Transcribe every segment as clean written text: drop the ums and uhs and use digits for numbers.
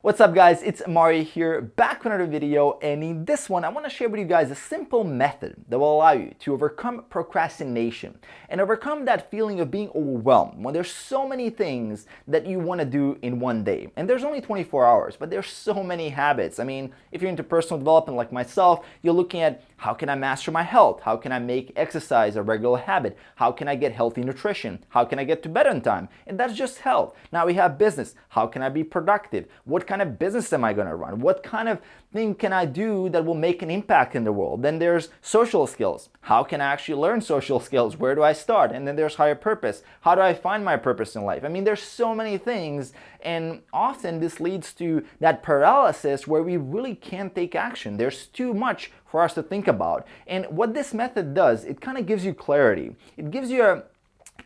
What's up guys, it's Amari here, back with another video, and in this one I want to share with you guys a simple method that will allow you to overcome procrastination and overcome that feeling of being overwhelmed when there's so many things that you want to do in one day. And there's only 24 hours, but there's so many habits. I mean, if you're into personal development like myself, you're looking at how can I master my health? How can I make exercise a regular habit? How can I get healthy nutrition? How can I get to bed on time? And that's just health. Now we have business. How can I be productive? What kind of business am I going to run? What kind of thing can I do that will make an impact in the world? Then there's social skills. How can I actually learn social skills? Where do I start? And then there's higher purpose. How do I find my purpose in life? I mean, there's so many things, and often this leads to that paralysis where we really can't take action. There's too much for us to think about. And what this method does, it kind of gives you clarity. It gives you a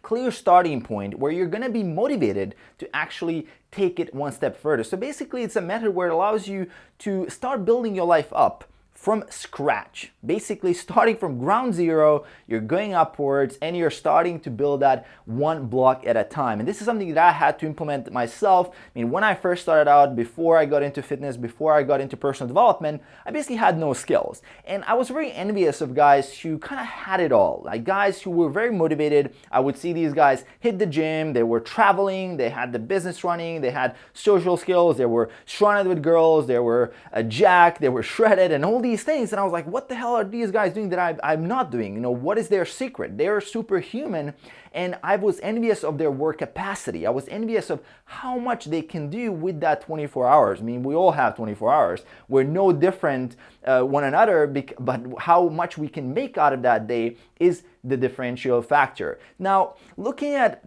clear starting point where you're going to be motivated to actually take it one step further. So basically it's a method where it allows you to start building your life up from scratch. Basically starting from ground zero, you're going upwards and you're starting to build that one block at a time. And this is something that I had to implement myself. I mean, when I first started out, before I got into fitness, before I got into personal development, I basically had no skills. And I was very envious of guys who kind of had it all. Like guys who were very motivated. I would see these guys hit the gym, they were traveling, they had the business running, they had social skills, they were surrounded with girls, they were jacked, they were shredded, and all these things. And I was like, what the hell are these guys doing that I'm not doing? You know, what is their secret? They're superhuman. And I was envious of their work capacity. I was envious of how much they can do with that 24 hours. I mean, we all have 24 hours. We're no different one another, but how much we can make out of that day is the differential factor. Now, looking at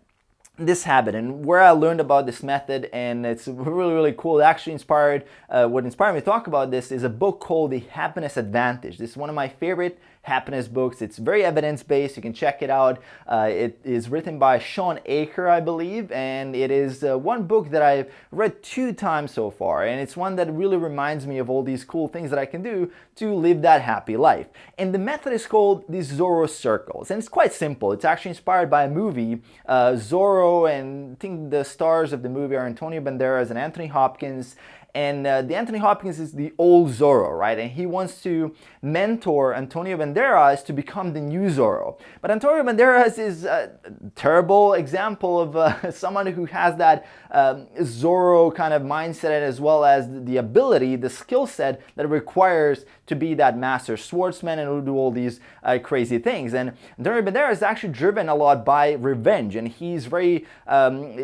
this habit and where I learned about this method, and it's really cool. It actually inspired, what inspired me to talk about this is a book called The Happiness Advantage. This is one of my favorite happiness books. It's very evidence-based. You can check it out. It is written by Sean Aker, I believe, and it is one book that I've read 2 times so far, and it's one that really reminds me of all these cool things that I can do to live that happy life. And the method is called the Zoro circles, and it's quite simple. It's actually inspired by a movie, Zoro, and I think the stars of the movie are Antonio Banderas and Anthony Hopkins. And the Anthony Hopkins is the old Zoro, right? And he wants to mentor Antonio Banderas to become the new Zoro. But Antonio Banderas is a terrible example of someone who has that Zoro kind of mindset, as well as the ability, the skill set that it requires to be that master swordsman and who do all these crazy things. And Antonio Banderas is actually driven a lot by revenge, and he's very,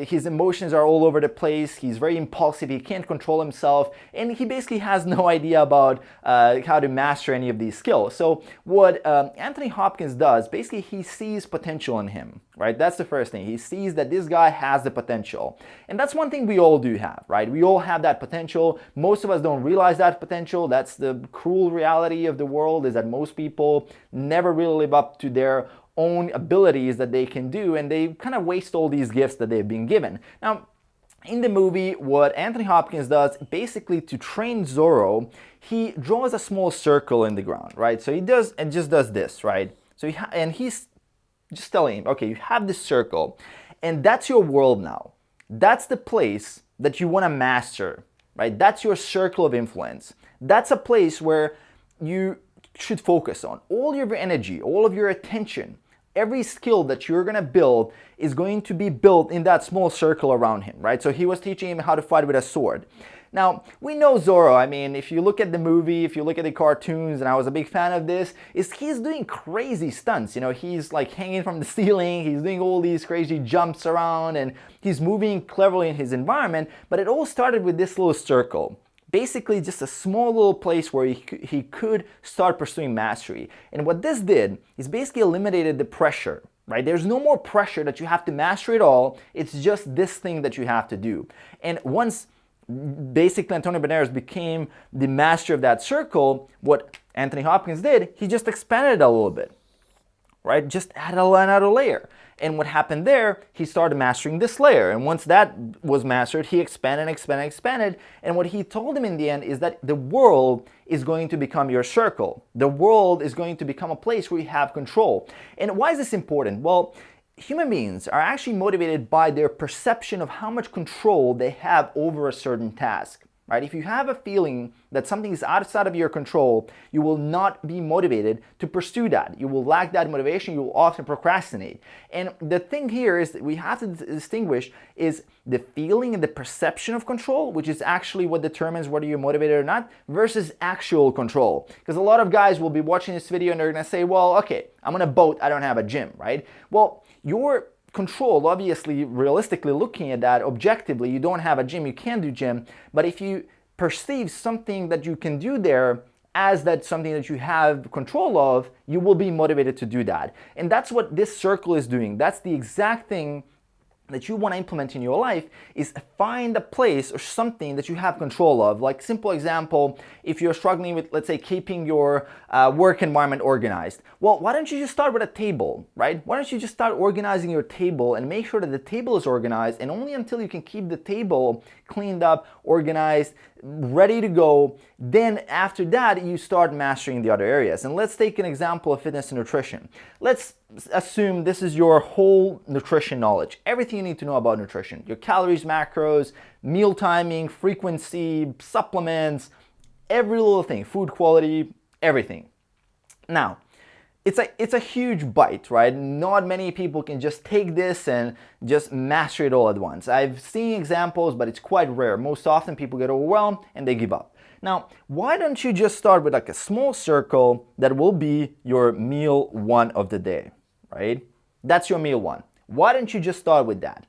his emotions are all over the place. He's very impulsive. He can't control himself. And he basically has no idea about how to master any of these skills. So what Anthony Hopkins does, basically he sees potential in him, right? That's the first thing. He sees that this guy has the potential. And that's one thing we all do have, right? We all have that potential. Most of us don't realize that potential. That's the cruel reality of the world, is that most people never really live up to their own abilities that they can do, and they kind of waste all these gifts that they've been given. Now, in the movie, what Anthony Hopkins does, basically to train Zoro, he draws a small circle in the ground, right? So he does, and just does this, right? So he's just telling him, okay, you have this circle, and that's your world now. That's the place that you want to master, right? That's your circle of influence. That's a place where you should focus on. All your energy, all of your attention, every skill that you're going to build is going to be built in that small circle around him, right? So he was teaching him how to fight with a sword. Now, we know Zoro. I mean, if you look at the movie, if you look at the cartoons, and I was a big fan of this, he's doing crazy stunts. You know, he's like hanging from the ceiling, he's doing all these crazy jumps around, and he's moving cleverly in his environment, but it all started with this little circle. Basically just a small little place where he could start pursuing mastery. And what this did is basically eliminated the pressure, right? There's no more pressure that you have to master it all. It's just this thing that you have to do. And once basically Antonio Banderas became the master of that circle, what Anthony Hopkins did, he just expanded it a little bit, right? Just add another layer. And what happened there, he started mastering this layer. And once that was mastered, he expanded. And what he told him in the end is that the world is going to become your circle. The world is going to become a place where you have control. And why is this important? Well, human beings are actually motivated by their perception of how much control they have over a certain task. right? If you have a feeling that something is outside of your control, you will not be motivated to pursue that. You will lack that motivation. You will often procrastinate. And the thing here is that we have to distinguish is the feeling and the perception of control, which is actually what determines whether you're motivated or not, versus actual control. Because a lot of guys will be watching this video and they're going to say, well, okay, I'm on a boat, I don't have a gym, right? Well, your control, obviously, realistically looking at that, objectively, you don't have a gym, you can do gym, but if you perceive something that you can do there as that something that you have control of, you will be motivated to do that. And that's what this circle is doing. That's the exact thing that you want to implement in your life, is find a place or something that you have control of. Like, simple example, if you're struggling with, let's say, keeping your work environment organized, well, why don't you just start with a table, right? Why don't you just start organizing your table and make sure that the table is organized, and only until you can keep the table cleaned up, organized, ready to go, then after that you start mastering the other areas. And let's take an example of fitness and nutrition. Let's assume this is your whole nutrition knowledge, everything you need to know about nutrition, your calories, macros, meal timing, frequency, supplements, every little thing, food quality, everything. Now, it's a huge bite, right? Not many people can just take this and just master it all at once. I've seen examples, but it's quite rare. Most often people get overwhelmed and they give up. Now, why don't you just start with like a small circle that will be your meal one of the day, right? That's your meal one. Why don't you just start with that?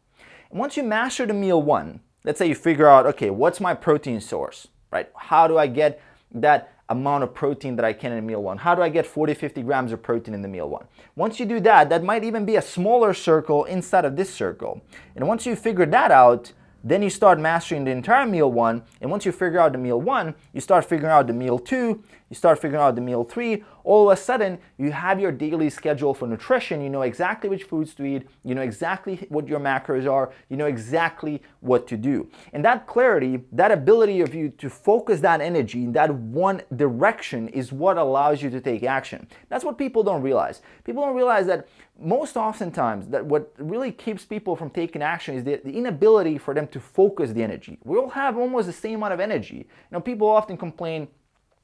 And once you master the meal one, let's say you figure out, okay, what's my protein source, right? How do I get that amount of protein that I can in meal one? How do I get 40, 50 grams of protein in the meal one? Once you do that, that might even be a smaller circle inside of this circle. And once you figure that out, then you start mastering the entire meal one. And once you figure out the meal one, you start figuring out the meal two, you start figuring out the meal three. All of a sudden, you have your daily schedule for nutrition. You know exactly which foods to eat. You know exactly what your macros are. You know exactly what to do. And that clarity, that ability of you to focus that energy in that one direction is what allows you to take action. That's what people don't realize. People don't realize that most oftentimes that what really keeps people from taking action is the inability for them to focus the energy. We all have almost the same amount of energy. You know, people often complain.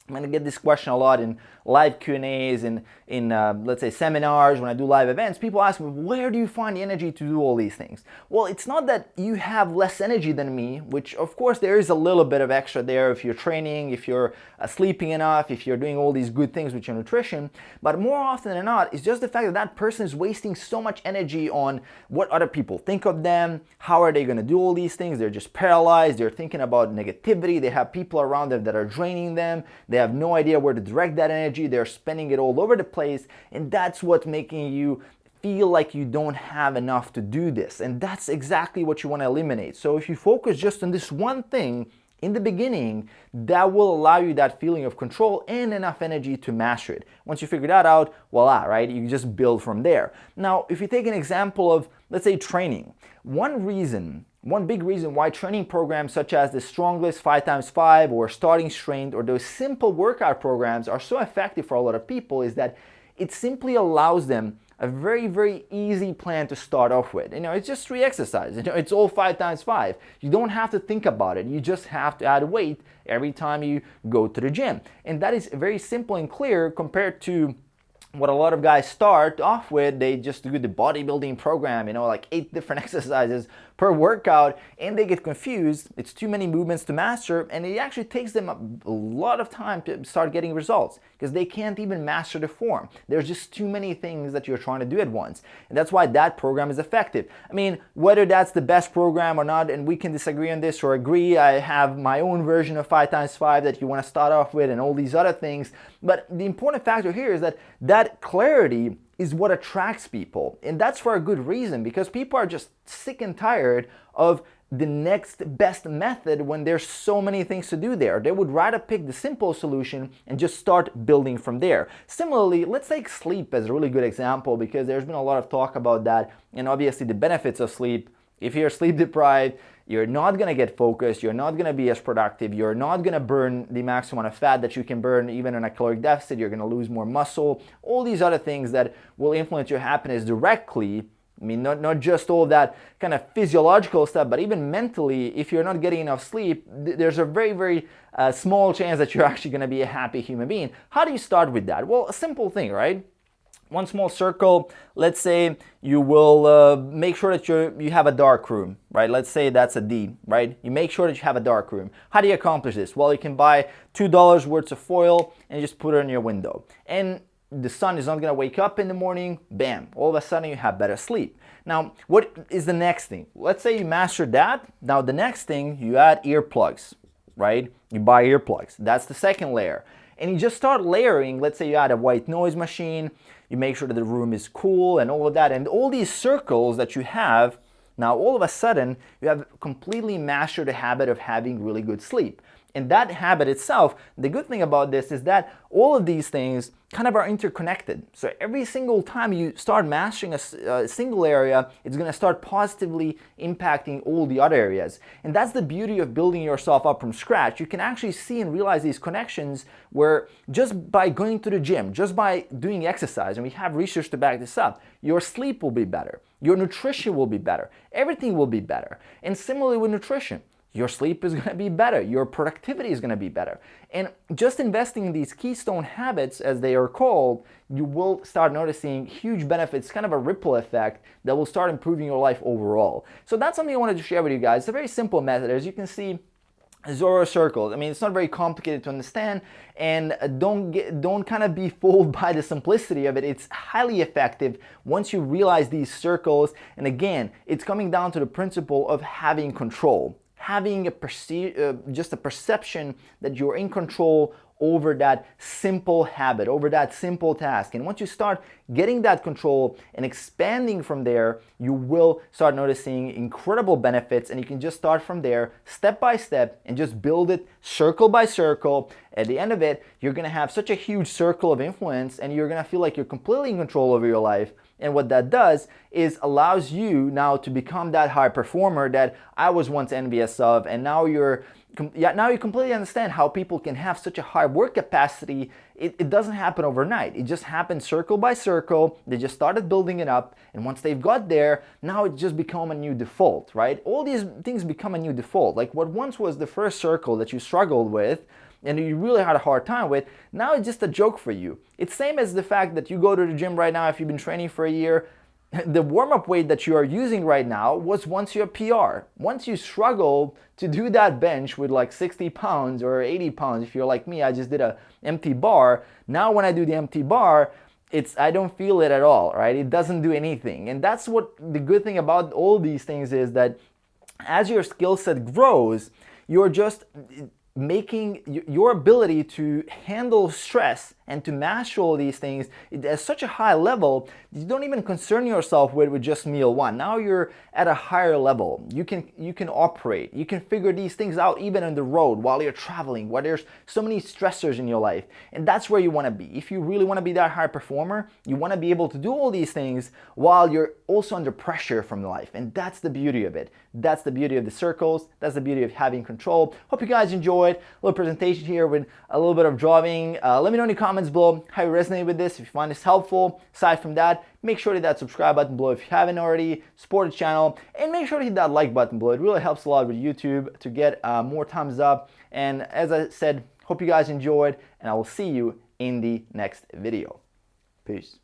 I'm going to get this question a lot in live Q&As and in let's say seminars, when I do live events. People ask me, where do you find the energy to do all these things? Well, it's not that you have less energy than me, which of course there is a little bit of extra there if you're training, if you're sleeping enough, if you're doing all these good things with your nutrition. But more often than not, it's just the fact that that person is wasting so much energy on what other people think of them. How are they going to do all these things? They're just paralyzed. They're thinking about negativity. They have people around them that are draining them. They have no idea where to direct that energy. They're spending it all over the place, and that's what's making you feel like you don't have enough to do this. And that's exactly what you want to eliminate. So if you focus just on this one thing in the beginning, that will allow you that feeling of control and enough energy to master it. Once you figure that out, voila, right? You just build from there. Now, if you take an example of, let's say, training, one big reason why training programs such as the Strongest 5x5 or Starting Strength or those simple workout programs are so effective for a lot of people is that it simply allows them a very, very easy plan to start off with. You know, it's just 3 exercises. You know, it's all 5x5. You don't have to think about it. You just have to add weight every time you go to the gym. And that is very simple and clear compared to what a lot of guys start off with. They just do the bodybuilding program, you know, like 8 different exercises per workout, and they get confused. It's too many movements to master, and it actually takes them a lot of time to start getting results because they can't even master the form. There's just too many things that you're trying to do at once, and that's why that program is effective. I mean, whether that's the best program or not, and we can disagree on this or agree, I have my own version of 5x5 that you want to start off with and all these other things, but the important factor here is that that clarity is what attracts people. And that's for a good reason, because people are just sick and tired of the next best method when there's so many things to do there. They would rather pick the simple solution and just start building from there. Similarly, let's take sleep as a really good example, because there's been a lot of talk about that and obviously the benefits of sleep. If you're sleep deprived, you're not going to get focused, you're not going to be as productive, you're not going to burn the maximum amount of fat that you can burn even in a caloric deficit, you're going to lose more muscle, all these other things that will influence your happiness directly I mean, not just all that kind of physiological stuff, but even mentally, if you're not getting enough sleep, there's a very, very small chance that you're actually going to be a happy human being. How do you start with that? Well, a simple thing, right? One small circle, let's say you will make sure that you have a dark room, right? Let's say that's a D, right? You make sure that you have a dark room. How do you accomplish this? Well, you can buy $2 worth of foil and just put it in your window. And the sun is not gonna wake up in the morning, bam, all of a sudden you have better sleep. Now, what is the next thing? Let's say you mastered that. Now the next thing, you add earplugs, right? You buy earplugs. That's the second layer. And you just start layering. Let's say you add a white noise machine, you make sure that the room is cool and all of that, and all these circles that you have, now all of a sudden you have completely mastered the habit of having really good sleep. And that habit itself, the good thing about this is that all of these things kind of are interconnected. So every single time you start mastering a single area, it's going to start positively impacting all the other areas. And that's the beauty of building yourself up from scratch. You can actually see and realize these connections where just by going to the gym, just by doing exercise, and we have research to back this up, your sleep will be better, your nutrition will be better, everything will be better. And similarly with nutrition, your sleep is going to be better, your productivity is going to be better. And just investing in these keystone habits, as they are called, you will start noticing huge benefits, kind of a ripple effect that will start improving your life overall. So that's something I wanted to share with you guys. It's a very simple method. As you can see, Zoro circles. I mean, it's not very complicated to understand, and don't kind of be fooled by the simplicity of it. It's highly effective once you realize these circles. And again, it's coming down to the principle of having control. Having just a perception that you're in control over that simple habit, over that simple task. And once you start getting that control and expanding from there, you will start noticing incredible benefits, and you can just start from there, step by step, and just build it circle by circle. At the end of it, you're gonna have such a huge circle of influence, and you're gonna feel like you're completely in control over your life. And what that does is allows you now to become that high performer that I was once envious of, and now you completely understand how people can have such a high work capacity. It doesn't happen overnight. It just happens circle by circle. They just started building it up, and once they've got there, now it just become a new default, right? All these things become a new default. Like what once was the first circle that you struggled with, and you really had a hard time with, now it's just a joke for you. It's same as the fact that you go to the gym right now, if you've been training for a year, the warm-up weight that you are using right now was once your PR. Once you struggled to do that bench with like 60 pounds or 80 pounds, if you're like me, I just did a empty bar. Now when I do the empty bar, I don't feel it at all, right? It doesn't do anything. And that's what the good thing about all these things is, that as your skill set grows, you're just making your ability to handle stress and to master all these things at such a high level, you don't even concern yourself with just meal one. Now you're at a higher level. You can operate. You can figure these things out even on the road while you're traveling, while there's so many stressors in your life. And that's where you want to be. If you really want to be that high performer, you want to be able to do all these things while you're also under pressure from life. And that's the beauty of it. That's the beauty of the circles. That's the beauty of having control. Hope you guys enjoyed a little presentation here with a little bit of drawing. Let me know in the comments below how you resonate with this, if you find this helpful. Aside from that, make sure to hit that subscribe button below if you haven't already, support the channel, and make sure to hit that like button below. It really helps a lot with YouTube to get more thumbs up. And as I said, hope you guys enjoyed, and I will see you in the next video. Peace.